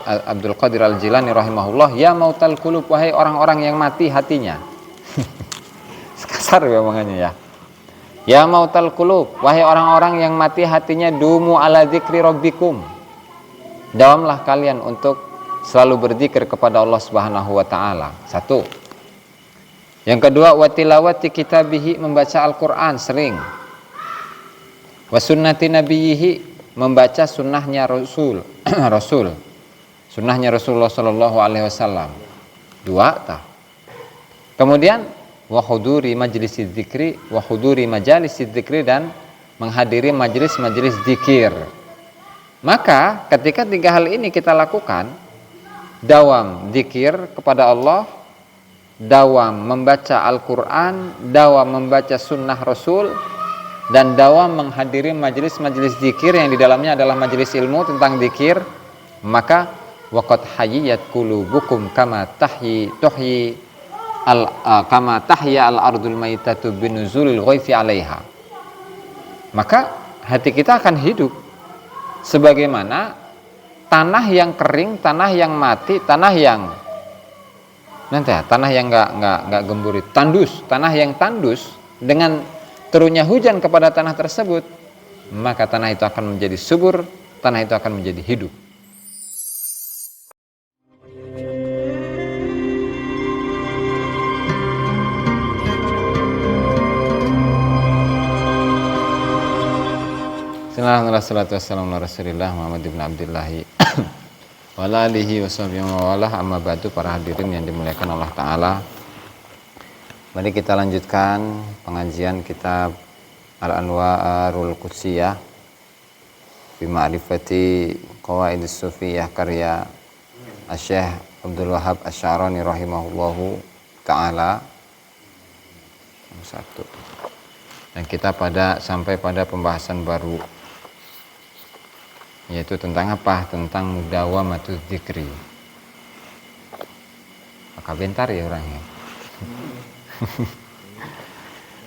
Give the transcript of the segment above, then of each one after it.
Abdul Qadir Al-Jilani rahimahullah, ya mautal qulub, wahai orang-orang yang mati hatinya. Kasar ya omongannya ya. Ya mautal qulub, wahai orang-orang yang mati hatinya, dumu ala dzikri rabbikum. Dawamlah kalian untuk selalu berzikir kepada Allah Subhanahu wa taala. Satu. Yang kedua, wa tilawati kitabihi, membaca Al-Qur'an sering. Wa sunnati nabiyhi, membaca sunnahnya Rasul. Sunnahnya Rasulullah sallallahu alaihi wasallam. Dua tah. Kemudian wa huduri majlisidz dzikri, wa huduri majalisidz dzikri, dan menghadiri majelis-majelis zikir. Maka ketika tiga hal ini kita lakukan, dawam zikir kepada Allah, dawam membaca Al-Quran, dawam membaca sunnah Rasul, dan dawam menghadiri majelis-majelis zikir yang di dalamnya adalah majelis ilmu tentang zikir, maka waqad hayyat qulubukum kama tahya al-ardul maitatu binuzulil ghaithi 'alaiha. Maka hati kita akan hidup sebagaimana tanah yang kering, tanah yang mati, tanah yang nggak gemburit, tandus, tanah yang tandus, dengan turunnya hujan kepada tanah tersebut, maka tanah itu akan menjadi subur, tanah itu akan menjadi hidup. Bismillahirrahmanirrahim. Rasulillah Muhammad ibn Abdillahi wa alihi wa sahbihi wa wala, amma ba'du. Para hadirin yang dimuliakan Allah Ta'ala, mari kita lanjutkan pengajian kitab Al-Anwarul Qudsiyah fi ma'rifati qawaidis sufiyah karya Syekh Abdul Wahhab Asy-Sya'rani rahimahullahu ta'ala. Satu. Dan kita sampai pada pembahasan baru, yaitu tentang apa? Tentang mudawamatul dzikri. Maka bentar ya orangnya.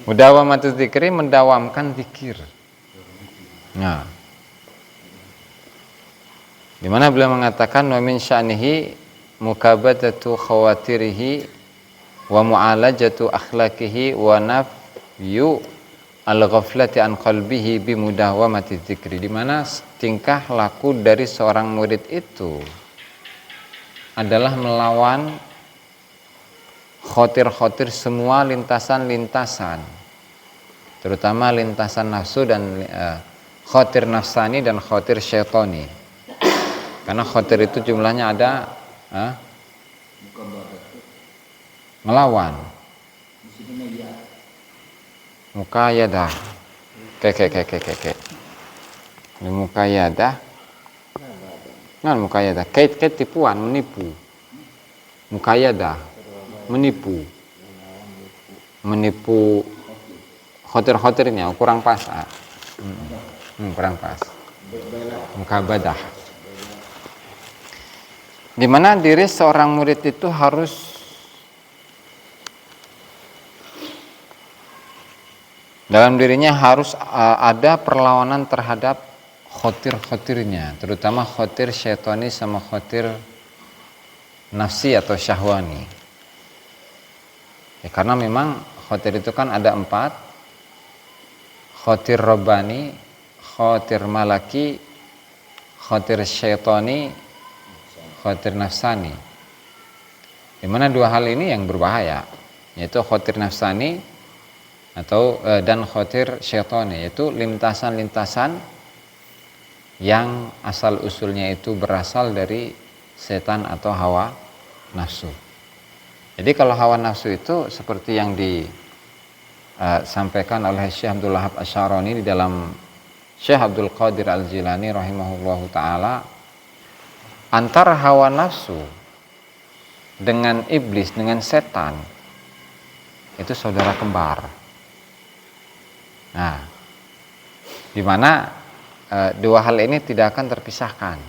Mudawamatul dzikri, mendawamkan zikir. Nah, di mana beliau mengatakan wa min sya'nihi mukabadatu khawatirihi wa mu'alajatu akhlaqihi wa nafyu al-ghaflati an qalbihi bi mudawamati dzikri, di mana tingkah laku dari seorang murid itu adalah melawan khotir-khotir semua lintasan-lintasan, terutama lintasan nafsu dan khotir nafsani dan khotir syaitani. Karena khotir itu jumlahnya ada melawan mukayadah, mukayadah, mukayadah, kait tipuan, menipu, mukayadah, menipu khotir-khotirnya kurang pas, kurang pas, mukabadah, di mana diri seorang murid itu harus dalam dirinya harus ada perlawanan terhadap khotir-khotirnya, terutama khotir syaitani sama khotir nafsi atau syahwani. Ya, karena memang khotir itu kan ada 4, khotir robbani, khotir malaki, khotir syaitani, khotir nafsani. Di mana 2 hal ini yang berbahaya, yaitu khotir nafsani dan khotir syaitani, yaitu lintasan-lintasan yang asal usulnya itu berasal dari setan atau hawa nafsu. Jadi kalau hawa nafsu itu seperti yang disampaikan oleh Syekh Abdul Wahhab Asy-Sya'rani di dalam Syekh Abdul Qadir Al-Jilani rahimahullahu ta'ala, antara hawa nafsu dengan iblis, dengan setan, itu saudara kembar. Nah, di mana 2 hal ini tidak akan terpisahkan.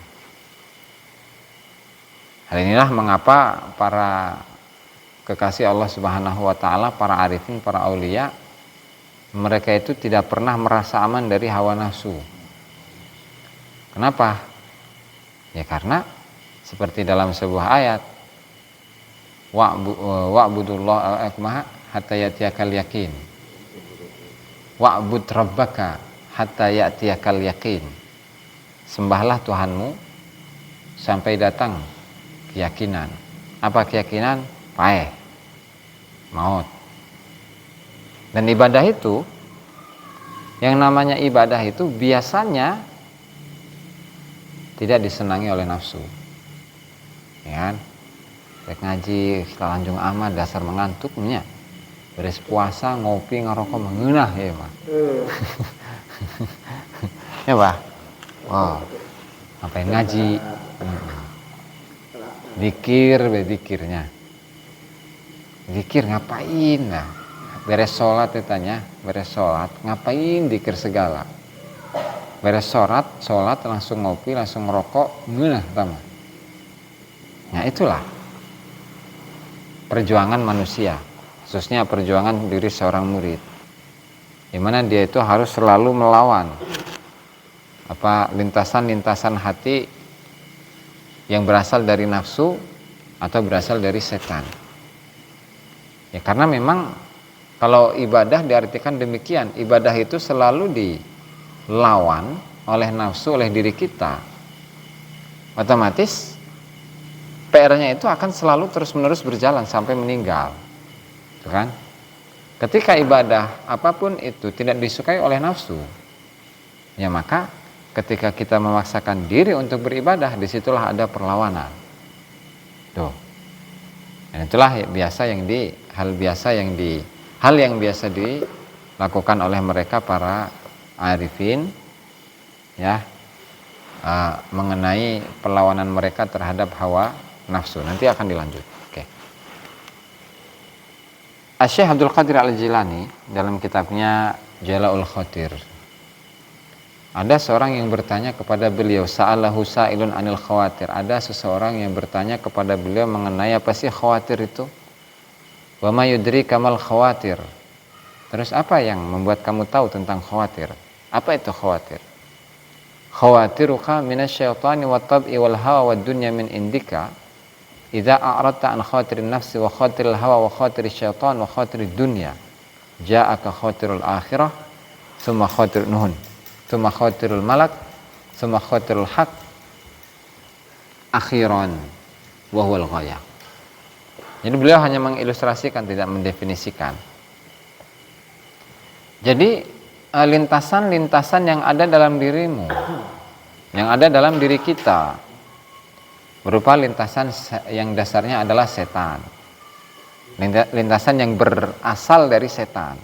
Hal inilah mengapa para kekasih Allah Subhanahu wa taala, para arifin, para aulia, mereka itu tidak pernah merasa aman dari hawa nafsu. Kenapa? Ya karena Seperti dalam sebuah ayat, wa'budullah hatta ya'tiyakal yakin. Wa'bud rabbaka hatta ya'tiyakal yakin. Sembahlah Tuhanmu sampai datang keyakinan. Apa keyakinan? Paeh, maut. Dan ibadah itu, yang namanya ibadah itu biasanya tidak disenangi oleh nafsu. Ya kan? Rek ngaji lanjung amat dasar mengantuknya. Beres puasa ngopi ngerokok mengenah ya Pak. Ya Pak. Wow. Ngapain ngaji? Zikirnya. Zikir ngapain lah? Beres sholat ditanya, beres sholat ngapain zikir segala? Beres sholat langsung ngopi, langsung ngerokok, mengenah tama. Nah itulah perjuangan manusia, khususnya perjuangan diri seorang murid, di mana dia itu harus selalu melawan lintasan-lintasan hati yang berasal dari nafsu atau berasal dari setan. Ya karena memang kalau ibadah diartikan demikian, ibadah itu selalu dilawan oleh nafsu, oleh diri kita. Otomatis PR-nya itu akan selalu terus-menerus berjalan sampai meninggal. Tuh kan? Ketika ibadah apapun itu tidak disukai oleh nafsu, ya maka ketika kita memaksakan diri untuk beribadah, disitulah ada perlawanan. Tuh. Dan itulah hal yang biasa dilakukan oleh mereka para arifin, ya, mengenai perlawanan mereka terhadap hawa nafsu. Nanti akan dilanjut. Oke. Syekh Abdul Qadir Al-Jilani dalam kitabnya Jala'ul Khatir, ada seorang yang bertanya kepada beliau, sa'alahu sa'ilun anil khawatir. Ada seseorang yang bertanya kepada beliau mengenai apa sih khawatir itu? Wa ma yudrika mal khawatir. Terus apa yang membuat kamu tahu tentang khawatir? Apa itu khawatir? Khawatiruka minasyaitani wat tab'i wal hawa wad dunya min indika. Idza a'radta an khawatirin nafsi wa khawatiril hawa wa khawatiris syaitan wa khawatirid dunya. Ja'aka khawatirul akhirah, tsumma khawatirun nuhun, tsumma khawatirul malak, tsumma khawatirul haq. Akhiran wa huwal ghayah. Jadi beliau hanya mengilustrasikan, tidak mendefinisikan. Jadi lintasan-lintasan yang ada dalam dirimu, yang ada dalam diri kita, berupa lintasan yang dasarnya adalah setan. Lintasan yang berasal dari setan.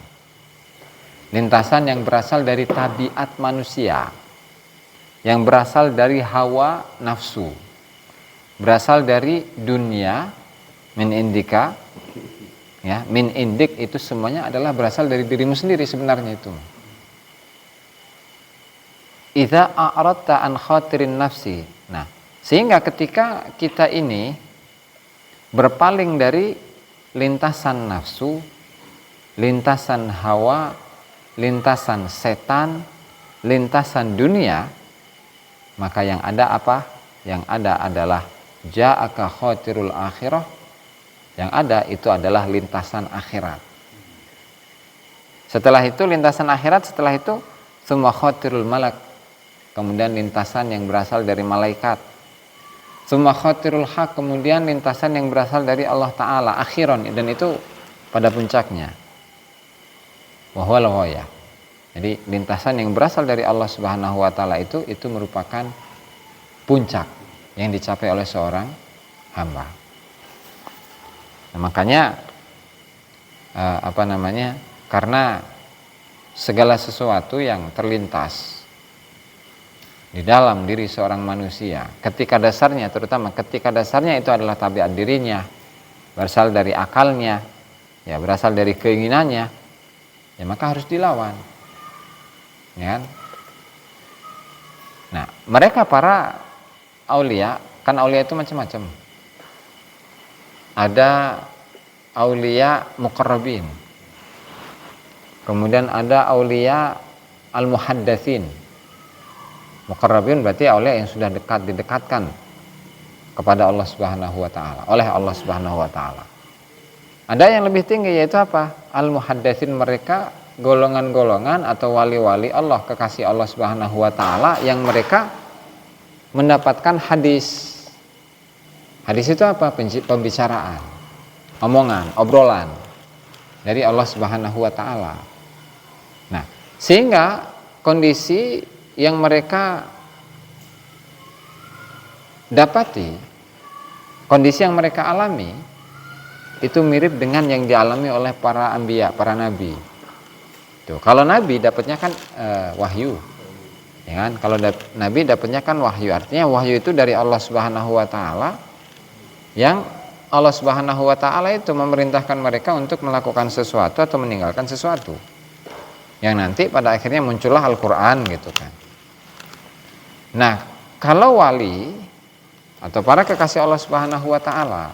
Lintasan yang berasal dari tabiat manusia, yang berasal dari hawa nafsu, berasal dari dunia, min indika, ya, min indik itu semuanya adalah berasal dari dirimu sendiri sebenarnya itu. Idza a'radta an khatirin nafsi. Nah, sehingga ketika kita ini berpaling dari lintasan nafsu, lintasan hawa, lintasan setan, lintasan dunia, maka yang ada apa? Yang ada adalah ja'aka khatirul akhirah. Yang ada itu adalah lintasan akhirat. Setelah itu lintasan akhirat, setelah itu semua khatirul malak. Kemudian lintasan yang berasal dari malaikat. Semua khatirul haq, kemudian lintasan yang berasal dari Allah Ta'ala. Akhiron, dan itu pada puncaknya. Wahuwal ghayah. Jadi lintasan yang berasal dari Allah Subhanahu Wa Ta'ala itu merupakan puncak yang dicapai oleh seorang hamba. Nah, makanya karena segala sesuatu yang terlintas di dalam diri seorang manusia, ketika dasarnya itu adalah tabiat dirinya, berasal dari akalnya, ya, berasal dari keinginannya, ya maka harus dilawan, ya kan? Nah, mereka para aulia, kan aulia itu macam-macam. Ada aulia muqarrabin, kemudian ada aulia al-muhaddatsin. Muqarrabin berarti aulia yang sudah didekatkan kepada Allah Subhanahu wa taala, oleh Allah Subhanahu wa taala. Ada yang lebih tinggi, yaitu apa? Al-muhaddatsin, mereka golongan-golongan atau wali-wali Allah, kekasih Allah Subhanahu wa taala, yang mereka mendapatkan hadis. Hadis itu apa? Pembicaraan, omongan, obrolan dari Allah Subhanahu wa taala. Nah, sehingga kondisi yang mereka dapati, kondisi yang mereka alami itu mirip dengan yang dialami oleh para anbiya, para nabi. Tuh, kalau nabi dapatnya kan wahyu, ya kan? Kalau nabi dapatnya kan wahyu, artinya wahyu itu dari Allah Subhanahu wa taala, yang Allah Subhanahu wa taala itu memerintahkan mereka untuk melakukan sesuatu atau meninggalkan sesuatu. Yang nanti pada akhirnya muncullah Al-Qur'an gitu kan. Nah, kalau wali atau para kekasih Allah Subhanahu wa taala,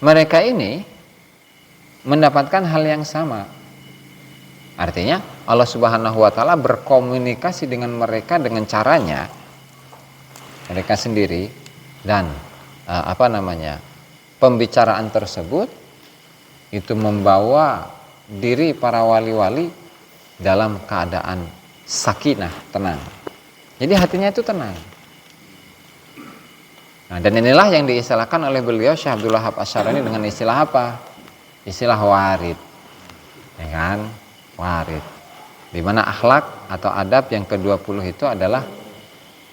mereka ini mendapatkan hal yang sama. Artinya Allah Subhanahu wa taala berkomunikasi dengan mereka dengan caranya mereka sendiri, dan pembicaraan tersebut itu membawa diri para wali-wali dalam keadaan sakinah, tenang. Jadi hatinya itu tenang. Nah, dan inilah yang diistilahkan oleh beliau Syekh Abdul Wahab Asy-Syarani dengan istilah apa? Istilah warid. Ya kan? Warid. Di mana akhlak atau adab yang ke-20 itu adalah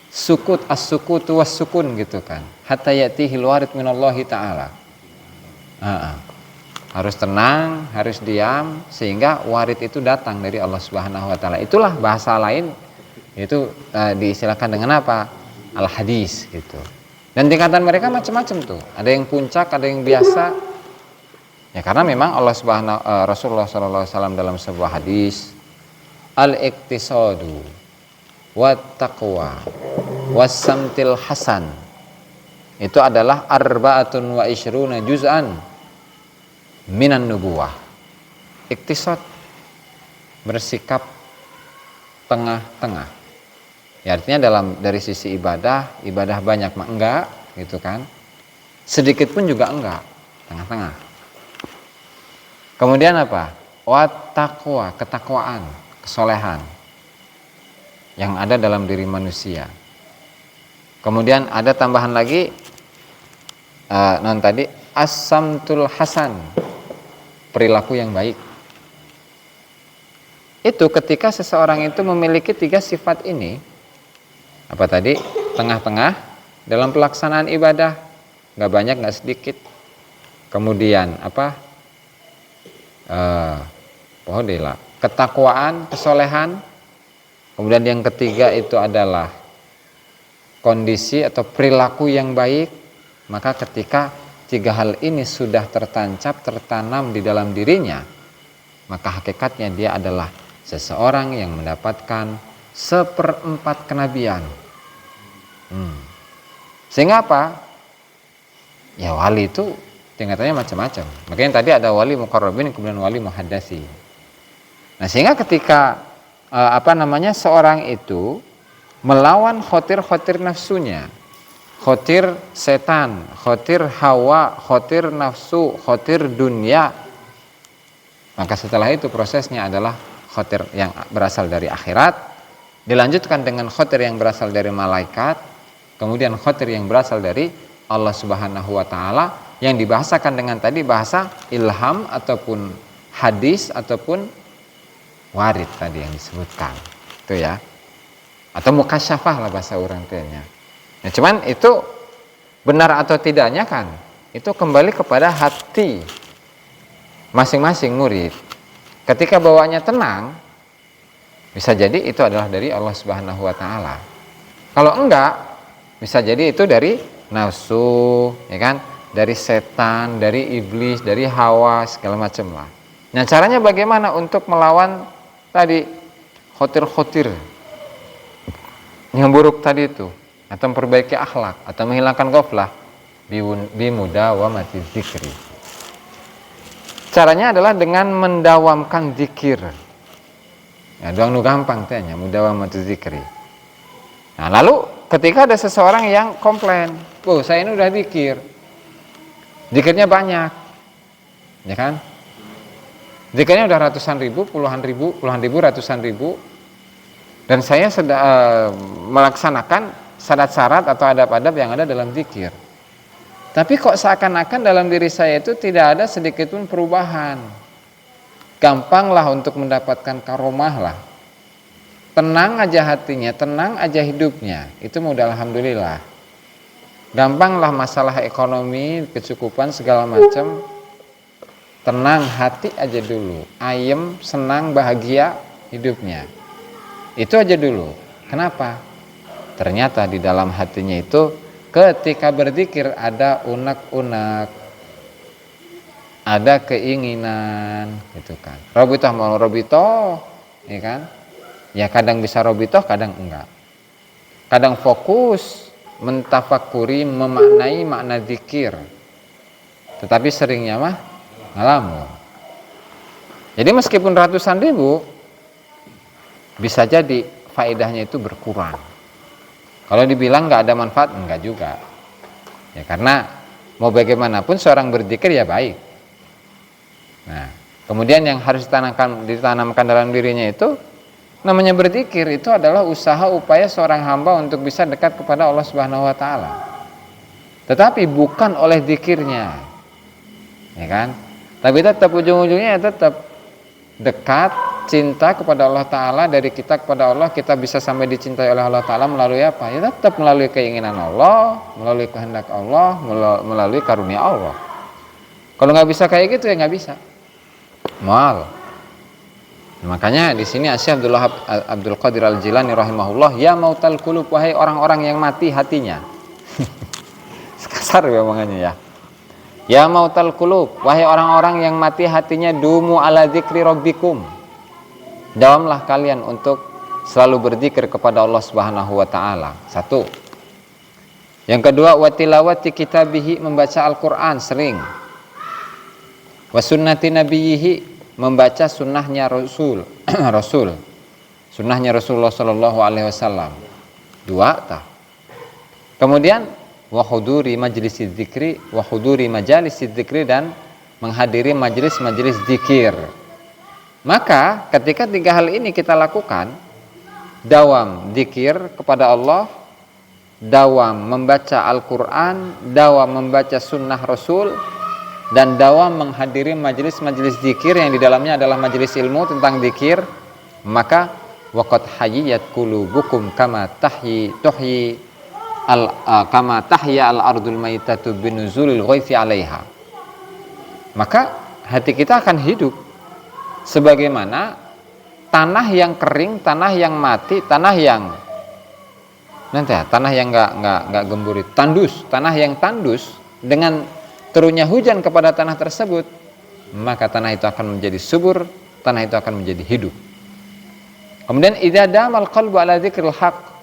sukut, as-sukutu was-sukun gitu kan. Hatta ya'tihil warid minallahi ta'ala. Harus tenang, harus diam, sehingga warid itu datang dari Allah Subhanahu wa taala. Itulah bahasa lain itu diistilahkan dengan apa? Al-hadis gitu. Dan tingkatan mereka macam-macam tuh. Ada yang puncak, ada yang biasa. Ya karena memang Rasulullah sallallahu alaihi wasallam dalam sebuah hadis, al-iqtisadu wat taqwa was-samtil hasan, itu adalah arba'atun wa isyruna juz'an minan nubuwah. Iktisad, bersikap tengah-tengah. Ya, artinya dari sisi ibadah banyak mah enggak gitu kan. Sedikit pun juga enggak, tengah-tengah. Kemudian apa? Wat taqwa, ketakwaan, kesolehan yang ada dalam diri manusia. Kemudian ada tambahan lagi tadi as-samtul hasan, perilaku yang baik. Itu ketika seseorang itu memiliki 3 sifat ini, apa tadi? Tengah-tengah dalam pelaksanaan ibadah, nggak banyak nggak sedikit. Kemudian apa? Ketakwaan, kesolehan. Kemudian yang ketiga itu adalah kondisi atau perilaku yang baik. Maka ketika 3 hal ini sudah tertancap, tertanam di dalam dirinya, maka hakikatnya dia adalah seseorang yang mendapatkan 1/4 kenabian. Sehingga apa? Ya wali itu tingkatannya macam-macam. Makanya tadi ada wali muqarrabin, kemudian wali muhaddasi. Nah, sehingga ketika seorang itu melawan khotir-khotir nafsunya, khotir setan, khotir hawa, khotir nafsu, khotir dunia, maka setelah itu prosesnya adalah khotir yang berasal dari akhirat, dilanjutkan dengan khotir yang berasal dari malaikat, kemudian khotir yang berasal dari Allah Subhanahu wa taala, yang dibahasakan dengan tadi bahasa ilham ataupun hadis ataupun warid tadi yang disebutkan. Itu ya. Atau mukasyafah lah bahasa orang tuanya. Nah, cuman itu benar atau tidaknya kan itu kembali kepada hati masing-masing murid. Ketika bawaannya tenang, bisa jadi itu adalah dari Allah Subhanahu wa taala. Kalau enggak, bisa jadi itu dari nafsu, ya kan? Dari setan, dari iblis, dari hawa, segala macam lah. Nah, caranya bagaimana untuk melawan tadi khotir-khotir yang buruk tadi itu, atau memperbaiki akhlak, atau menghilangkan ghaflah, bimudawamati dzikri. Caranya adalah dengan mendawamkan zikir. Ya, doang nu gampang tanya, mudawamati dzikri. Nah, lalu ketika ada seseorang yang komplain, "Oh, saya ini udah zikirnya banyak." Ya kan? Zikirnya udah ratusan ribu, puluhan ribu, ratusan ribu. Dan saya sedang melaksanakan syarat-syarat atau adab-adab yang ada dalam zikir. Tapi kok seakan-akan dalam diri saya itu tidak ada sedikit pun perubahan. Gampanglah untuk mendapatkan karomah lah. Tenang aja hatinya, tenang aja hidupnya. Itu mudah alhamdulillah. Gampanglah masalah ekonomi, kecukupan segala macam. Tenang hati aja dulu, ayem, senang, bahagia hidupnya. Itu aja dulu. Kenapa? Ternyata di dalam hatinya itu ketika berzikir ada unek-unek, ada keinginan, gitu kan. Robitoh mau robitoh, ya kan? Ya kadang bisa robitoh, kadang enggak. Kadang fokus mentafakuri, memaknai makna zikir. Tetapi seringnya mah ngalamun. Jadi meskipun ratusan ribu, bisa jadi faedahnya itu berkurang. Kalau dibilang nggak ada manfaat, enggak juga. Ya karena mau bagaimanapun seorang berzikir ya baik. Nah, kemudian yang harus ditanamkan dalam dirinya itu, namanya berzikir itu adalah usaha upaya seorang hamba untuk bisa dekat kepada Allah Subhanahu wa taala. Tetapi bukan oleh zikirnya. Ya kan? Tapi tetap ujung-ujungnya tetap dekat, cinta kepada Allah Ta'ala. Dari kita kepada Allah, kita bisa sampai dicintai oleh Allah Ta'ala melalui apa? Ya tetap melalui keinginan Allah, melalui kehendak Allah, melalui karunia Allah. Kalau nggak bisa kayak gitu ya nggak bisa. Mual. Makanya di sini Syekh Abdul Qadir Al-Jilani rahimahullah, ya mautal qulub, wahai orang-orang yang mati hatinya. Kasar ya omongannya ya. Ya mautal qulub, wahai orang-orang yang mati hatinya, dumu ala dzikri rabbikum. Dawamlah kalian untuk selalu berzikir kepada Allah Subhanahu wa taala. Satu. Yang kedua, wa tilawati kitabihi, membaca Al-Qur'an sering. Wa sunnati nabiyhi, membaca sunnahnya Rasul. Sunnahnya Rasulullah sallallahu alaihi wasallam. Dua tah. Kemudian wa huduri majlis dzikri wa huduri majalis dzikri, dan menghadiri majelis-majelis zikir. Maka ketika tiga hal ini kita lakukan, dawam zikir kepada Allah, dawam membaca Al-Qur'an, dawam membaca sunnah Rasul, dan dawam menghadiri majelis-majelis zikir yang di dalamnya adalah majelis ilmu tentang zikir, maka waqad hayyat qulubukum kama tuhyi kama tahya al-ardul maitatu binuzulil ghaifi 'alaiha. Maka hati kita akan hidup sebagaimana tanah yang kering, tanah yang mati, tanah yang enggak gemburit, tanah yang tandus dengan turunnya hujan kepada tanah tersebut, maka tanah itu akan menjadi subur, tanah itu akan menjadi hidup. Kemudian idza damal qalbu ala dzikril haqq,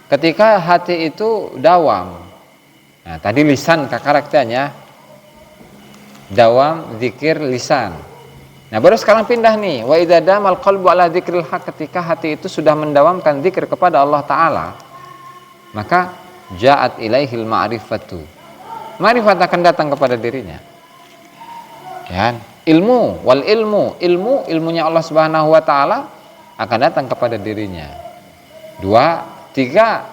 ketika hati itu dawam. Nah, tadi lisan karakternya dawam zikir lisan. Nah, baru sekarang pindah nih, wa idza damal qalbu ala dzikril haq, ketika hati itu sudah mendawamkan zikir kepada Allah taala, maka ja'at ilaihil ma'rifatu. Ma'rifat akan datang kepada dirinya. Ya, ilmunya Allah Subhanahu wa taala akan datang kepada dirinya. Dua, tiga,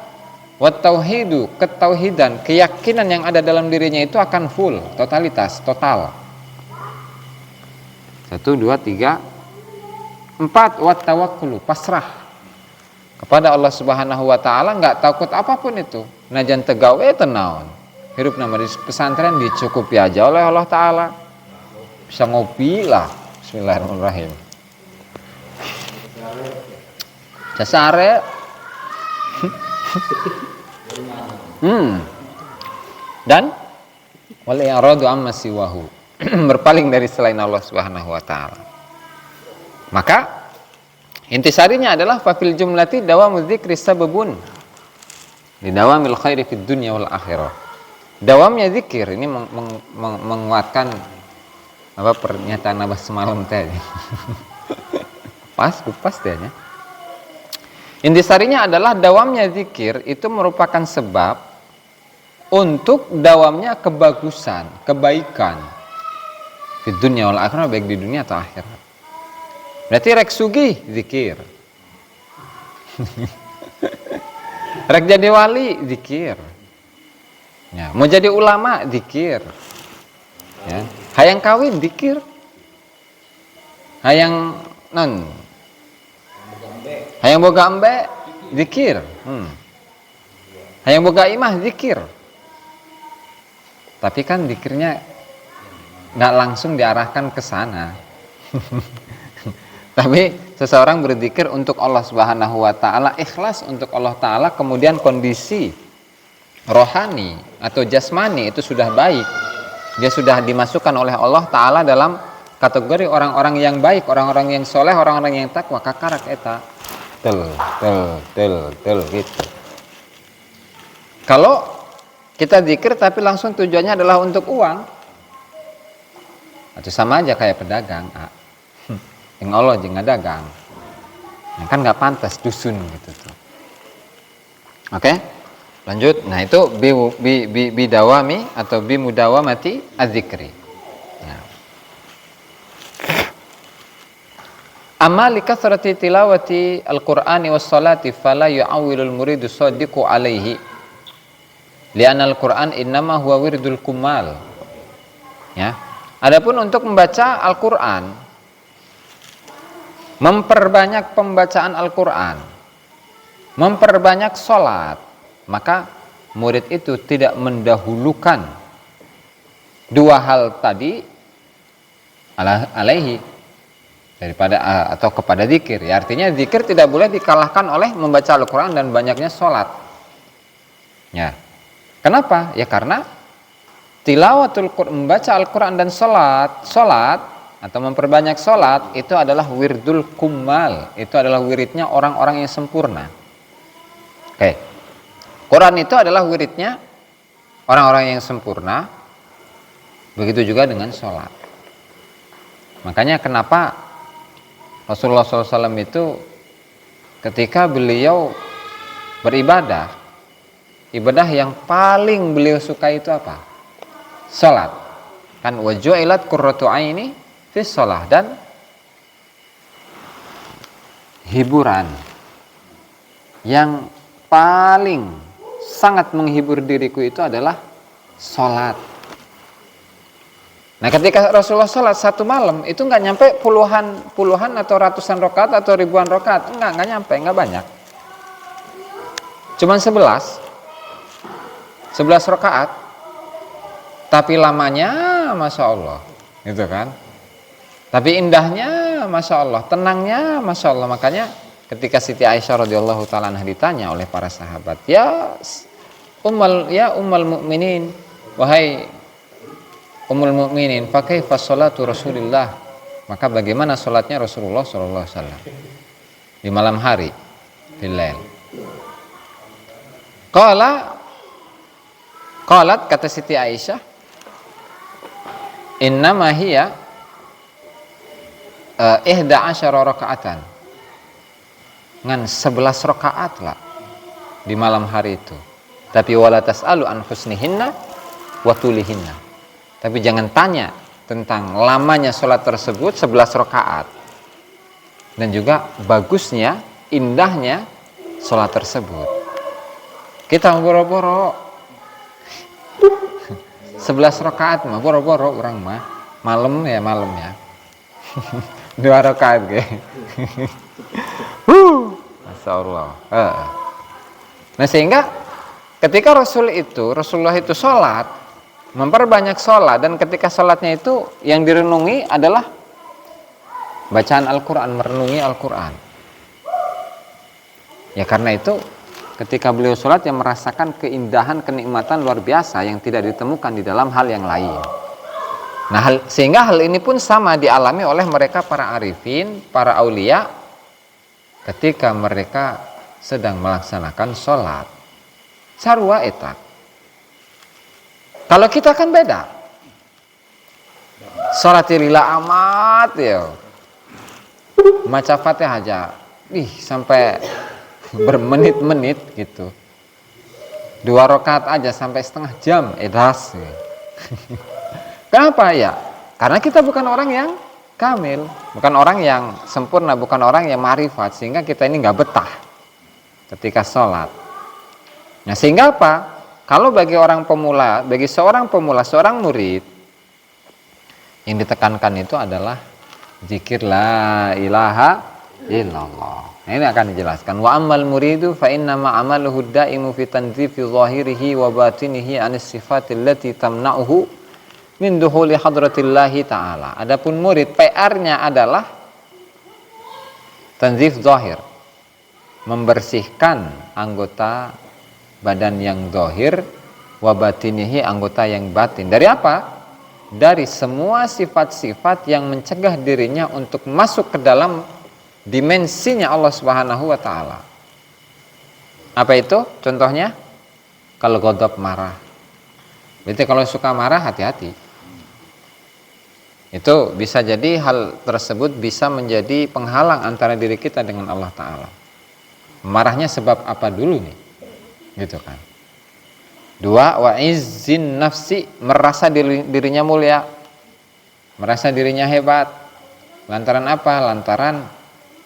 wat tauhidu, ketauhidan, keyakinan yang ada dalam dirinya itu akan full, totalitas, total. 1, 2, 3, 4, wat tawakkulu, pasrah kepada Allah Subhanahu wa taala, enggak takut apapun itu. Najan tegawe tenaon. Hidup nama di pesantren dicukupi aja oleh Allah taala. Bisa ngopi lah. Bismillahirrahmanirrahim. Casare. Dan wal i'radu amma siwahu, berpaling dari selain Allah Subhanahu wa taala. Maka intisarinya adalah fafil jumlati dawamu dzikri sababun li dawamil khairi fid dunya wal akhirah. Dawamnya zikir ini menguatkan apa pernyataan Abah semalam tadi. Pas tanya. Intisarinya adalah dawamnya zikir itu merupakan sebab untuk dawamnya kebagusan, kebaikan di dunia wal akhirah, baik di dunia atau akhirat. Berarti rek sugih zikir. Rek jadi wali zikir. Ya, mau jadi ulama zikir. Ya, hayang kawin zikir. Hayang hayang boga ambe zikir. Hayang boga imah zikir. Tapi kan zikirnya nggak langsung diarahkan ke sana. Tapi seseorang berzikir untuk Allah Subhanahu wa taala, ikhlas untuk Allah taala, kemudian kondisi rohani atau jasmani itu sudah baik. Dia sudah dimasukkan oleh Allah taala dalam kategori orang-orang yang baik, orang-orang yang soleh, orang-orang yang takwa, kakarak eta. Tel gitu. Kalau kita zikir tapi langsung tujuannya adalah untuk uang, atau sama aja kayak pedagang. Yang Allah jangan dagang. Nah, kan nggak pantas dusun gitu tuh. Oke, lanjut. Nah itu bidawami atau bimudawamati adzikri. Nah. Amma li kathrati tilawati al-Qur'ani was salati fala yu'awwilul muridu sadiqu alaihi. Li'anna al-Qur'an innama huwa wirdul kumal. Ya. Adapun untuk membaca Al-Qur'an, memperbanyak pembacaan Al-Quran, memperbanyak sholat, maka murid itu tidak mendahulukan dua hal tadi alaihi daripada atau kepada zikir. Ya, artinya zikir tidak boleh dikalahkan oleh membaca Al-Quran dan banyaknya sholat. Ya, kenapa? Ya karena tilawatul Quran, membaca Al-Quran dan sholat atau memperbanyak sholat itu adalah wirdul kumal, itu adalah wiridnya orang-orang yang sempurna. Oke, Quran itu adalah wiridnya orang-orang yang sempurna. Begitu juga dengan sholat. Makanya kenapa Rasulullah SAW itu ketika beliau beribadah, ibadah yang paling beliau suka itu apa? Sholat. Kan waju'ilat qurratu aini fi sholah, dan hiburan yang paling sangat menghibur diriku itu adalah sholat. Nah ketika Rasulullah sholat satu malam itu nggak nyampe puluhan atau ratusan rakaat atau ribuan rakaat, nggak nyampe, nggak banyak, cuman 11 rakaat, tapi lamanya Masya Allah gitu kan. Tapi indahnya Masya Allah, tenangnya Masya Allah. Makanya ketika Siti Aisyah radhiyallahu ta'ala anha ditanya oleh para sahabat, ya ummul mukminin, wahai ummul mukminin, fa kaifa sholatu Rasulillah, maka bagaimana sholatnya Rasulullah sallallahu alaihi wasallam di malam hari, bilail. Qalat kata Siti Aisyah, innama hiya 11 rakaatan, ngan 11 rakaat lah di malam hari itu. Tapi wala tas'alu an husnihinna wa tulihinna, tapi jangan tanya tentang lamanya sholat tersebut 11 rakaat dan juga bagusnya, indahnya sholat tersebut. Kita boro-boro 11 rakaat mah boro-boro orang mah malam ya 2 rakaat ge. Masya Allah. Nah sehingga ketika Rasulullah itu sholat, memperbanyak sholat, dan ketika sholatnya itu yang direnungi adalah bacaan Al-Quran, merenungi Al-Quran. Ya karena itu ketika beliau sholat yang merasakan keindahan, kenikmatan luar biasa yang tidak ditemukan di dalam hal yang lain. Nah, sehingga hal ini pun sama dialami oleh mereka para arifin, para aulia, ketika mereka sedang melaksanakan sholat. Sarwa eta. Kalau kita kan beda. Sholat lila amat ya. Maca Fatihah aja. Sampai bermenit-menit gitu. 2 rakaat aja sampai setengah jam edas. Kenapa ya? Karena kita bukan orang yang kamil, bukan orang yang sempurna, bukan orang yang ma'rifat, sehingga kita ini nggak betah ketika sholat. Nah sehingga apa? Kalau bagi orang pemula, bagi seorang pemula, seorang murid, yang ditekankan itu adalah zikir la ilaha illallah. Nah, ini akan dijelaskan. Wa ammal muridu fa inna ma amaluhu daimu fi tanzifi zahirihi wa batinihi anis sifatil lati tamna'uhu min dukhuli hadratillahi ta'ala. Adapun murid, PR-nya adalah tanzif zahir, membersihkan anggota badan yang zahir, wa batinihi, anggota yang batin. Dari apa? Dari semua sifat-sifat yang mencegah dirinya untuk masuk ke dalam dimensinya Allah Subhanahu wa taala. Apa itu? Contohnya, kalau ghadab, marah. Berarti kalau suka marah, hati-hati. Itu bisa jadi hal tersebut bisa menjadi penghalang antara diri kita dengan Allah taala. Marahnya sebab apa dulu nih? Gitu kan. 2, wa izzin nafsi, merasa dirinya mulia, merasa dirinya hebat. Lantaran apa? Lantaran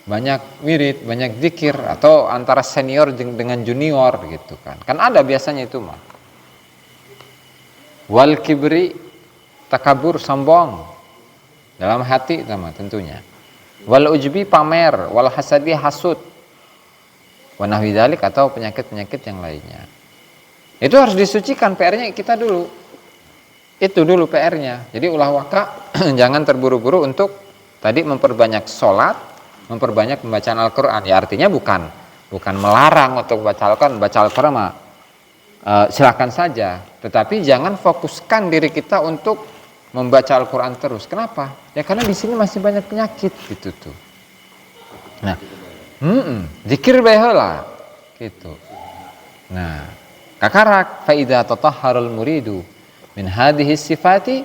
banyak wirid, banyak zikir, atau antara senior dengan junior gitu kan. Kan ada biasanya itu mah. Wal kibri, takabur, sombong dalam hati sama tentunya. Wal ujbi, pamer, wal hasadi, hasud. Wa nahwi dzalik, atau penyakit-penyakit yang lainnya. Itu harus disucikan, PR-nya kita dulu. Itu dulu PR-nya. Jadi ulah waka jangan terburu-buru untuk tadi memperbanyak sholat, memperbanyak pembacaan Al-Quran. Ya artinya bukan melarang untuk baca Al-Quran mah silakan saja. Tetapi jangan fokuskan diri kita untuk membaca Al-Quran terus. Kenapa? Ya karena di sini masih banyak penyakit gitu tuh. Nah, zikir bae heula gitu. Nah, kakarak fa idza tatahharul muridu min hadhihi sifati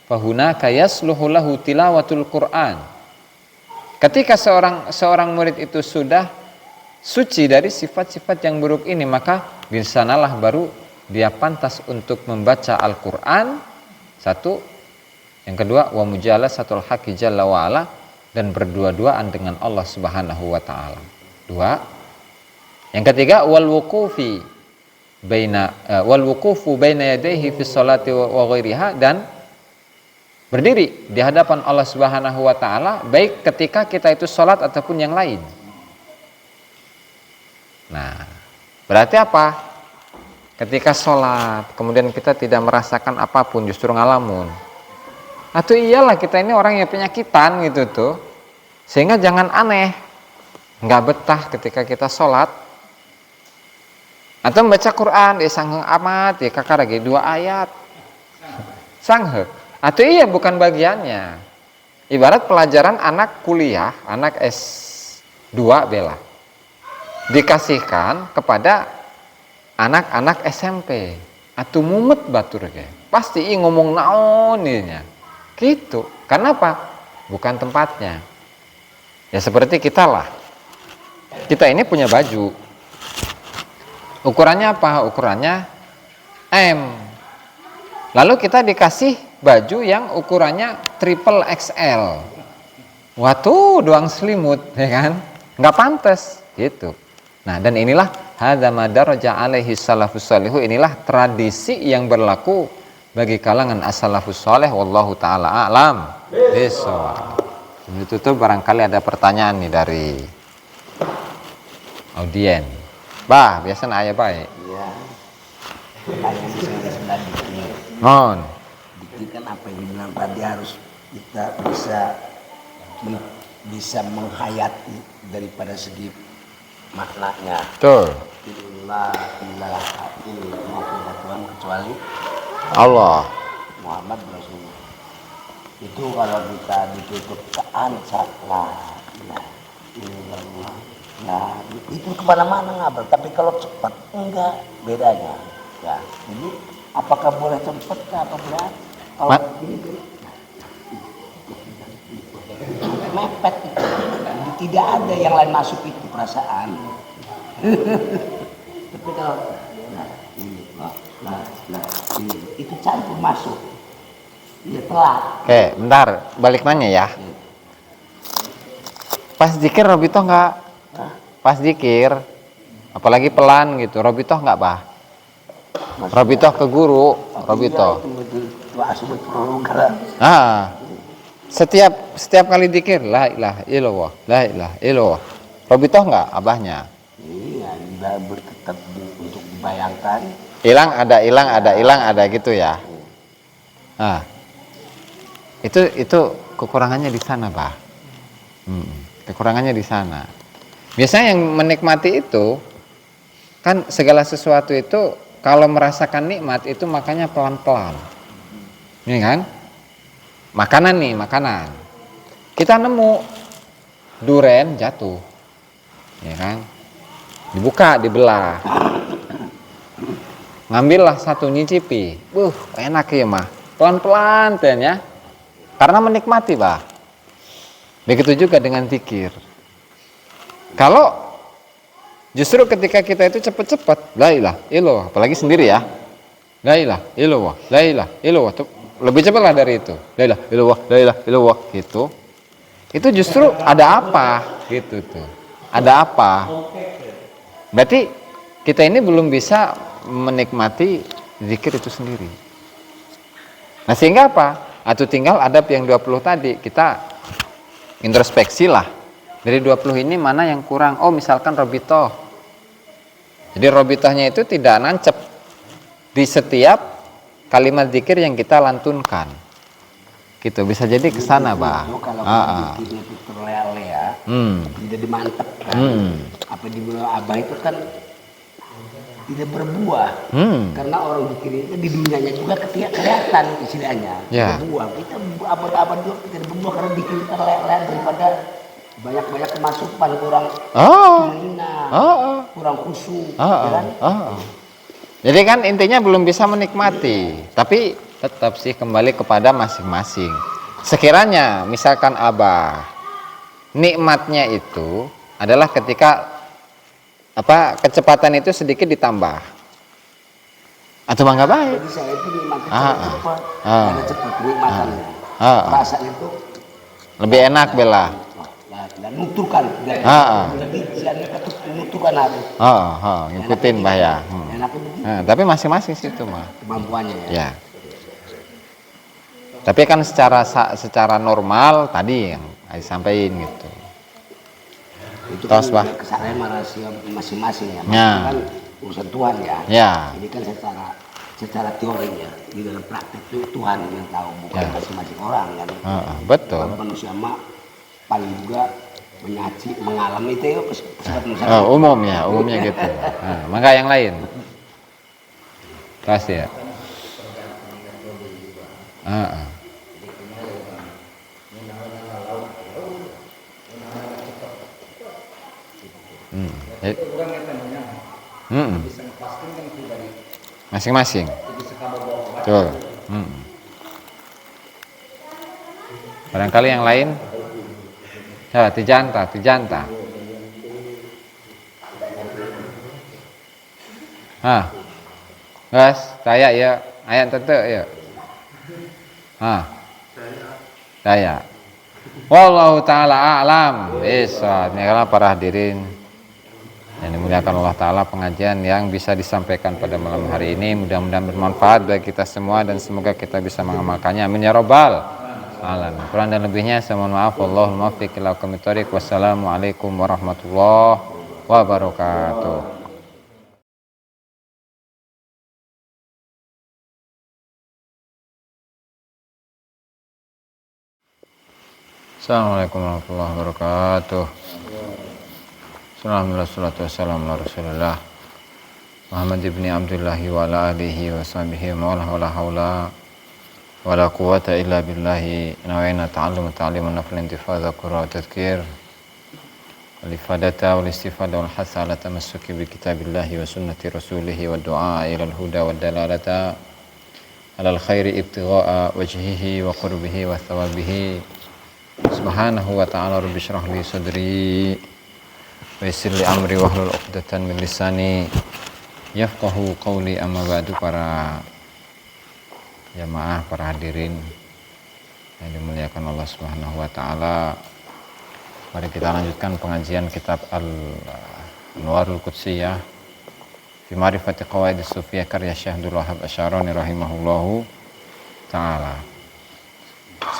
fa hunaka yasluhu lahu tilawatul Qur'an. Ketika seorang murid itu sudah suci dari sifat-sifat yang buruk ini, maka di sanalah baru dia pantas untuk membaca Al-Qur'an. 1, yang kedua wa mujalasatul haqqi jalla wa ala, dan berdua-duaan dengan Allah Subhanahu wa taala. 2, yang ketiga wal wuqufu baina yadayhi fi sholati wa ghairiha, dan berdiri di hadapan Allah Subhanahu wa taala baik ketika kita itu sholat ataupun yang lain. Nah, berarti apa? Ketika sholat kemudian kita tidak merasakan apapun, justru ngalamun. Atau iyalah kita ini orang yang penyakitan gitu tuh. Sehingga jangan aneh, nggak betah ketika kita sholat atau membaca Quran, sangheng amat ya kakak lagi 2 ayat. Sangheng. Atau iya bukan bagiannya. Ibarat pelajaran anak kuliah, anak S2 bela, dikasihkan kepada anak-anak SMP. Atau mumet batur ge. Pasti ngomong naon nya. Gitu. Karena apa? Bukan tempatnya. Ya seperti kita lah. Kita ini punya baju. Ukurannya apa? Ukurannya M. Lalu kita dikasih baju yang ukurannya triple XL. Waduh, doang selimut, ya kan? Nggak pantas, gitu. Nah, dan inilah hadza madaraja alaihi salafus shalihu, inilah tradisi yang berlaku bagi kalangan as-salafus shalih, wallahu taala a'lam bishawab. Itu tuh barangkali ada pertanyaan nih dari audien. Bah, biasanya aya bae. Iya. Ayam sebenarnya dikit. Mohon. Dikit kan apa yang dibilang tadi harus kita bisa menghayati daripada segi maknanya. Betul. La ilaha illallah, Tuhan kecuali Allah. Muhammad Rasulullah. Itu kalau kita ditutup ke ansat la ilaha illallah. Nah, itu kemana-mana ngabel. Tapi kalau cepat enggak, bedanya. Ya, jadi apakah boleh cepat atau berat? Kalau gini, mepet itu. Tidak ada yang lain masuk itu perasaan. Tapi kalau ini itu campur masuk, dia telat. Oke, bentar, balik nanya ya. Pas zikir Robito nggak? Pas zikir, apalagi pelan gitu, Robito nggak bah? Robito ke guru, Robito. Setiap kali zikir, la ilaha illallah, la ilaha illallah. Robito nggak abahnya? Iya, tetap untuk dibayangkan. Hilang ada gitu ya. Nah, itu kekurangannya di sana, bah. Kekurangannya di sana. Biasanya yang menikmati itu kan segala sesuatu itu kalau merasakan nikmat itu makanya pelan-pelan. Ini kan? Makanan. Kita nemu duren jatuh. Ya kan? Dibuka, dibelah. Ngambillah satu nyicipi. Enak ya mah. Pelan-pelan ya. Karena menikmati, bah. Begitu juga dengan zikir. Kalau justru ketika kita itu cepat-cepat, la ilaha illallah, apalagi sendiri ya, la ilaha illallah, la ilaha illallah, lebih cepatlah dari itu, la ilaha illallah, la ilaha illallah, gitu. Itu justru ada apa, gitu tuh, ada apa? Berarti kita ini belum bisa menikmati zikir itu sendiri. Nah sehingga apa? Atau tinggal adab yang 20 tadi, kita introspeksi lah. Dari 20 ini mana yang kurang? Oh misalkan robitoh. Jadi robitohnya itu tidak nancep di setiap kalimat zikir yang kita lantunkan. Gitu, bisa jadi ke sana, Bah. Kalau zikirnya itu terlea-lea, tidak dimantapkan. Apa dibilang Abah itu kan tidak berbuah. Karena orang zikir itu di dunianya juga kelihatan istilahnya. Berbuah. Kita abad-abad juga tidak berbuah karena zikir terlea-lea daripada banyak kemasukan, kurang menghina, kurang khusyuk, kan? Jadi kan intinya belum bisa menikmati, tapi tetap sih kembali kepada masing-masing. Sekiranya misalkan Abah nikmatnya itu adalah ketika kecepatan itu sedikit ditambah, atau nggak baik? Jadi saya itu nikmatnya cepat, ada cepat nikmatannya. Rasanya itu lebih enak bela. Dan nuturkan, nuturkan harus. Ngikutin bah ya. Tapi masing-masing situ mah kemampuannya ya. Tapi kan secara normal tadi yang disampaikan gitu. Itu kan kesalahan rahasia masing-masing ya. Kan urusan Tuhan ya. Ini kan secara teorinya, di dalam praktek itu Tuhan yang tahu, bukan masing-masing orang kan. Betul. Manusia mah paling juga mengalami itu umumnya gitu. Maka yang lain pasti ya. Masing-masing. Betul. Barangkali yang lain. Ya, tijanta. Guys, saya ya, ayat tentu ya. Saya. Wallahu taala a'lam. Bismillah para hadirin yang dimuliakan Allah taala, pengajian yang bisa disampaikan pada malam hari ini mudah-mudahan bermanfaat bagi kita semua dan semoga kita bisa mengamalkannya. Amin ya rabbal alamin. Kurang dan lebihnya saya mohon maaf. Wallahul muwaffiq ila aqwamit thoriq. Wassalamualaikum warahmatullahi wabarakatuh. Assalamualaikum warahmatullahi wabarakatuh. Alhamdulillah, salatu wassalamu ala Rasulillah Muhammad ibni Abdullahi wa ala alihi wa sahbihi wa la hawla wa la quwwata illa billahi. Nawaina ta'allum ta'limun nafl intifadha qura tadhkir wal ifadata wal istifada wal hasa ala tamassuki bi kitabillahi wa sunnati rasulihi wa du'a ila al-huda wa dalalata ala al-khairi ibtigha'a wajhihi wa qurbihi wa thawabihi. Subhanahu wa ta'ala rabbi syrah li sadri wa yassir li amri wahlul 'uqdatan min lisani yafqahu qawli. Amma ba'du, para jamaah, para hadirin yang dimuliakan Allah Subhanahu wa taala. Mari kita lanjutkan pengajian kitab Al-Anwarul Qudsiyah fi Ma'rifati Qawaidis Sufiyah karya Syekh Abdul Wahhab Asy-Sy'arani rahimahullahu taala.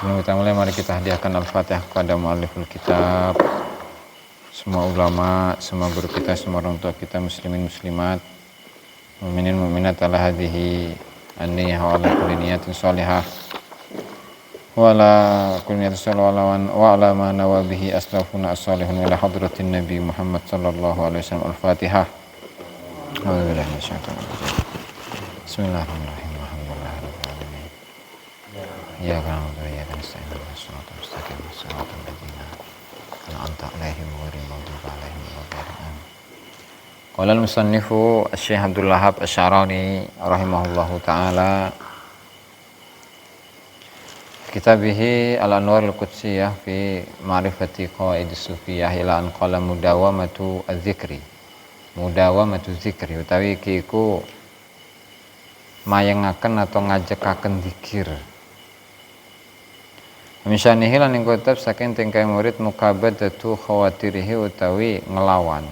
Sebelum kita mulai, mari kita hadiahkan Al-Fatihah kepada mualliful kitab, semua ulama, semua guru kita, semua orang tua kita, muslimin muslimat, mukminin mukminat, ala hadhihi an-niyyah wa ala kulli niyatin shalihah wa ala kulli niyatin shalihah wa ala ma nawa bihi aslafuna as-salihun ila hadratin nabi Muhammad sallallahu alaihi wasallam. Al-Fatihah. A'udzubillahi minasyaitonir rajim. Bismillahirrahmanirrahim. Alhamdulillahirabbil alamin. Iyyaka na'budu wa iyyaka nasta'in. Ihdinas siratal mustaqim. Siratal ladzina an'amta 'alaihim ghairil maghdubi 'alaihim waladdallin. Qala al-musannifu Syekh Abdul Wahhab Asy-Sy'arani rahimahullahu taala kitabihi Al-Anwarul Qudsiyah fi Ma'rifati Qawaidis Sufiyah ila an qala mudawamatu adz-dzikri. Mudawamatu dzikri utawi iki iku mayengaken atau ngajekaken zikir. Misyanihi lan ing kitab saking tingkai murid mukabadatu khawatirihi utawi ngelawan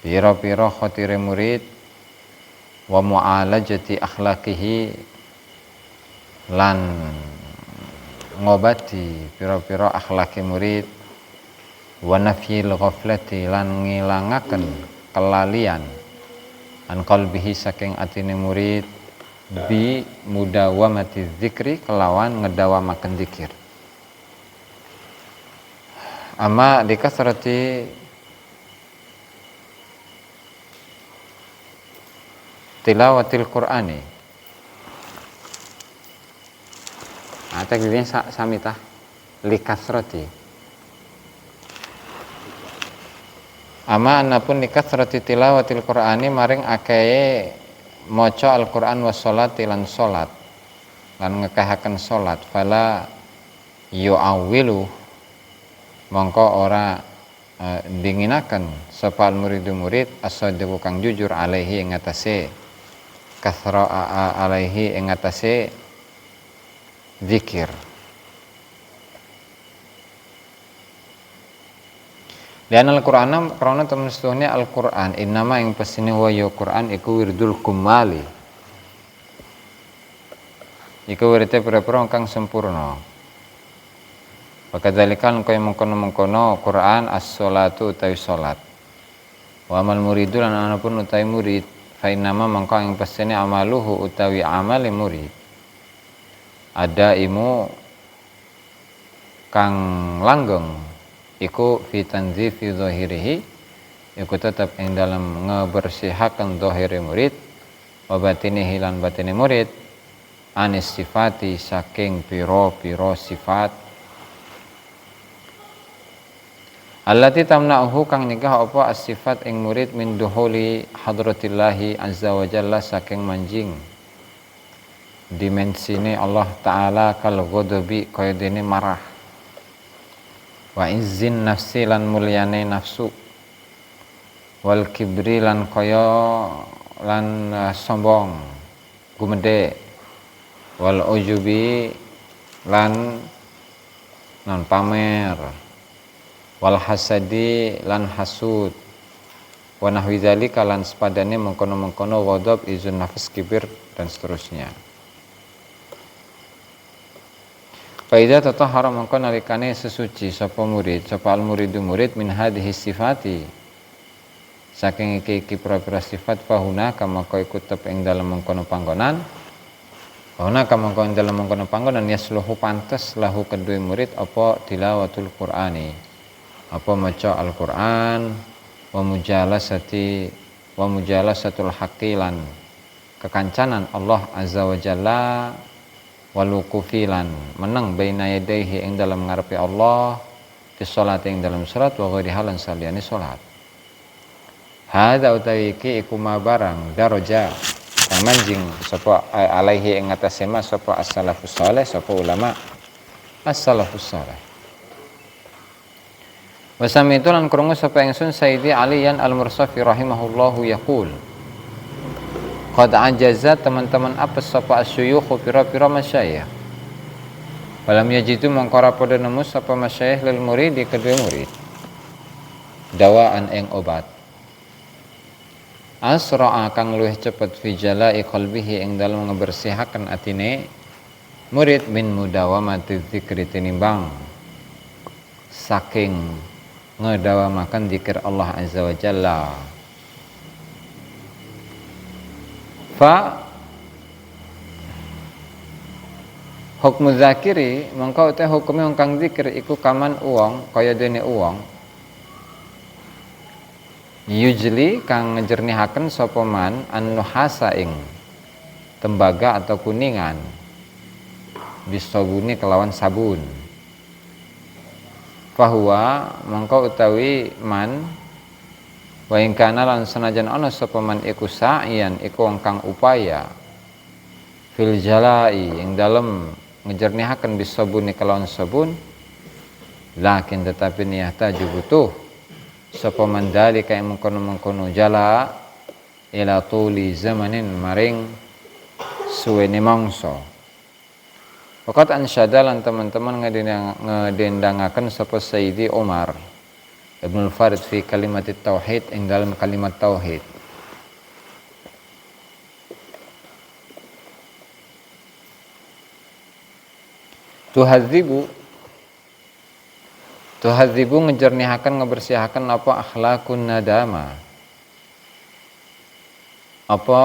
pira-pira khatire murid wa mu'alajati akhlaqihi lan ngobati pira-pira akhlaki murid wa nafyil ghaflati lan ngilangaken kelalian an qalbihi saking atine murid bi mudawamati dzikri kelawan ngedawamaken zikir. Amma dikasrati tilawatil Qur'ani. Takdirnya samitah likasrati. Amma anapun likasrati tilawatil Qur'ani maring akeh maca Al-Qur'an was sholati lan salat lan ngekahaken salat fala yu'awwilu mongko ora dinginaken sapa al-muridu murid as-sadiqu kang jujur alaihi ing atase kasra alaihi ing atase zikir. Dan Al-Qur'an karena temen setuhne Al-Qur'an innama ing pesine wa ya Qur'an iku wirdul kumali. Iku wirite pira-pira kang sempurna. Wakadzalikal kaya mengkono-mengkono Qur'an as-sholatu utawi salat. Wa amal muridul lan anapun utawi murid fa innama mangko ing pesine amaluhu utawi amale murid. Ada imu kang langgeng iku fi tanzifi zahirihi iku tetap ing dalam ngebersihaken zahire murid wa batinihi lan batine murid anis sifati saking pira-pira sifat allati tamna'uhu kang nyegah apa as-sifat ing murid min duhuli hadratillahi azza wa jalla saking manjing dimensine Allah taala kal ghadabi kaya dene marah wa izzin nafsi lan mulyane nafsu wal kibri lan kaya lan sombong gumede wal ujubi lan non pamer wal hasadi lan hasud wa nahwi zalika lan sepadane mengkono-mengkono ghadab izun nafs kibir dan seterusnya. Faida tatahhara mangko nalikane sesuci sapa murid sapa al muridu murid min hadhihi sifati saking iki pira-pira sifat fahuna kama kaya kutub ing dalem mengkono panggonan fahuna kama kaya ing dalem mengkono panggonan yasluhu pantes lahu kedue murid apa tilawatul Qur'ani apa maca Al-Qur'an wa mujalasatul haqilan kekancanan Allah azza wa jalla walukufilan menang baina yadayhi ing dalam ngarepe Allah fi sholati ing dalam salat wa ghairi halan saliyane salat. Hadza utawi iki iku barang daraja kang manjing sapa alaihi ing atase ma sapa as-salafus saleh sapa ulama as-salafus saleh. Wasami itu lan krungu sapa ingsun Sayyidi Aliyan Al-Mursafi rahimahullahu yaqul. Qad ajaza teman-teman apa sapa asyuyukh pira-pira masyayikh. Walam yajidu mangkara pada nemu sapa masyayikh lil murid di kedua murid. Dawaan ing obat. Asra'a kang luwih cepet fi jala'i qalbihi ing dalem ngebersihaken atine murid min mudawamati dzikri tinimbang saking ngedawamaken zikir Allah azza wa jalla. Fa hukmu zakiri mengko teh hukume wong kang zikir iku kaman uwong kaya dene uwong yujli kang ngejernihaken sapa man an-nuhasa ing tembaga atau kuningan bisabuni kelawan sabun. Fahuwa mengko utawi man wa ing kana lan senajan ana sapa man iku sa'ian iku wong kang upaya fil jalai ing dalem ngejernihaken bisabuni kelawan sabun lakin tetapi niyata butuh sapa man dalika ing mengkono-mengkono jala ila tuli zamanin maring suwene mangsa. Fakat ansyada lan teman-teman ngedendangaken sapa Sayyidi Umar Ibnul Farid fi kalimat tauhid ing dalam kalimat tauhid. Tuhadzibu ngejernihaken ngebersihaken apa akhlakun nadama. Apa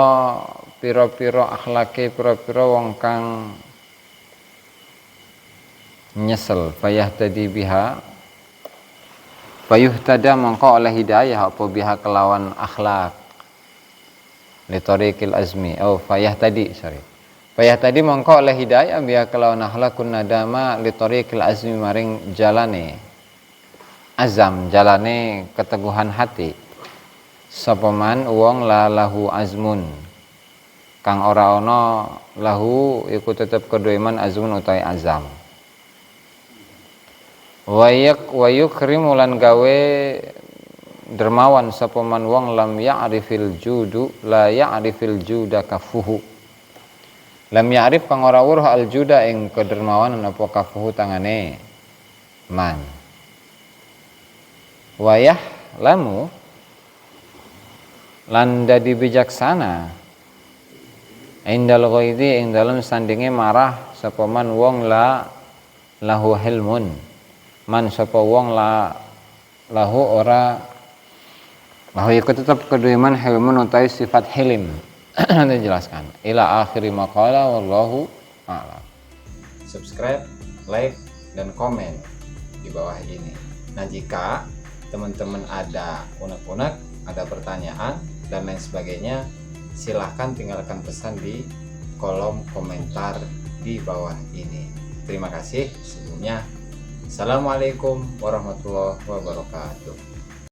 pira-pira akhlake pira-pira wong kang nyesel payah tadi biha payuh tada mongko oleh hidayah apa biha kelawan akhlak litoriqil azmi payah tadi mongko oleh hidayah biha kelawan akhlakun nadama litoriqil azmi maring jalane azam jalane keteguhan hati sapa man wong la lahu azmun kang ora ana lahu iku tetep kedue man azmun utawi azam. Wayuk krimulan gawe dermawan sapa man wong lam ya'rifil judu la ya'rifil juda kafuhu. Lam ya'rif kang ora weruh al juda ing kedermawanan apa kafuhu tangane man. Wayah lamu lan dadi bijaksana indal ghaidi ing dalem sandinge marah sapa man wong la lahu hilmun. Man sapa wong lahu ora lahu iku tetep kedue man hilmun utai sifat hilim. Nanti jelaskan ila akhiri maqala wallahu a'lam. Subscribe, like dan komen di bawah ini. Nah, jika teman-teman ada unek-unek, ada pertanyaan dan lain sebagainya, silahkan tinggalkan pesan di kolom komentar di bawah ini. Terima kasih sebelumnya. Assalamualaikum warahmatullahi wabarakatuh.